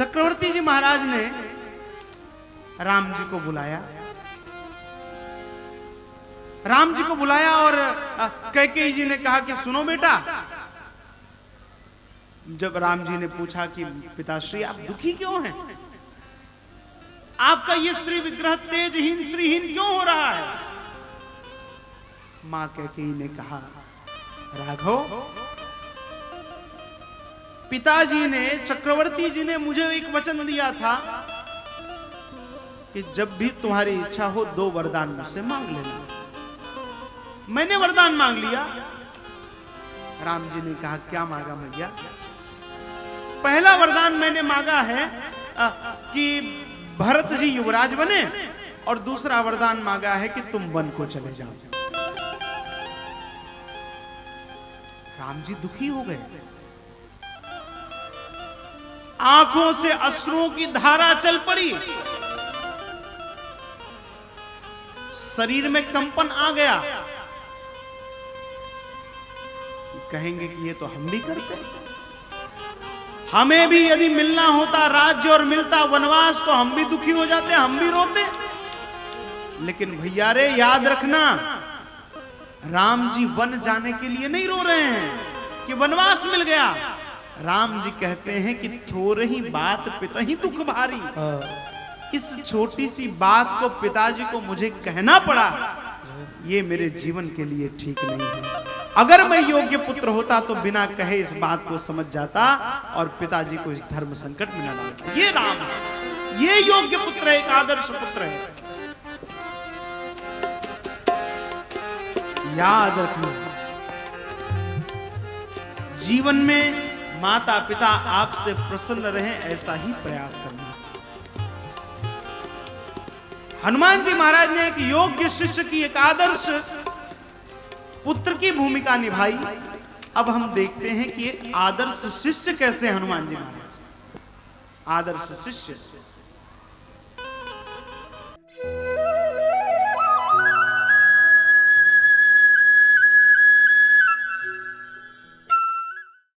चक्रवर्ती जी महाराज ने राम जी को बुलाया, राम जी को बुलाया और कैकेयी जी ने कहा कि सुनो बेटा। जब राम जी ने पूछा कि पिताश्री आप दुखी क्यों हैं, आपका ये श्री विग्रह तेजहीन श्रीहीन क्यों हो रहा है? मां कैकेयी ने कहा राघव, पिताजी ने चक्रवर्ती जी ने मुझे एक वचन दिया था कि जब भी तुम्हारी इच्छा हो 2 वरदान मुझसे मांग लेना। मैंने वरदान मांग लिया। राम जी ने कहा क्या मांगा भैया? पहला वरदान मैंने मांगा है कि भरत जी युवराज बने, और दूसरा वरदान मांगा है कि तुम वन को चले जाओ। राम जी दुखी हो गए, आंखों से अश्रुओं की धारा चल पड़ी, शरीर में कंपन आ गया। कहेंगे कि ये तो हम भी करते हैं, हमें भी यदि मिलना होता राज्य और मिलता वनवास तो हम भी दुखी हो जाते, हम भी रोते। लेकिन भैया रे याद रखना, राम जी वन जाने के लिए नहीं रो रहे हैं कि वनवास मिल गया। राम जी कहते हैं कि थोड़ी ही बात पिता ही दुख भारी। इस छोटी सी बात को पिताजी को मुझे कहना पड़ा, ये मेरे जीवन के लिए ठीक नहीं है। अगर मैं योग्य पुत्र होता तो बिना कहे इस बात को समझ जाता और पिताजी को इस धर्म संकट में न डालता। ये राम है, ये योग्य पुत्र है, एक आदर्श पुत्र है। याद रखना, जीवन में माता पिता आपसे प्रसन्न रहे ऐसा ही प्रयास करना। हनुमान जी महाराज ने एक योग्य शिष्य की, एक आदर्श पुत्र की भूमिका निभाई। अब हम देखते हैं कि एक आदर्श शिष्य कैसे हनुमान जी महाराज। आदर्श शिष्य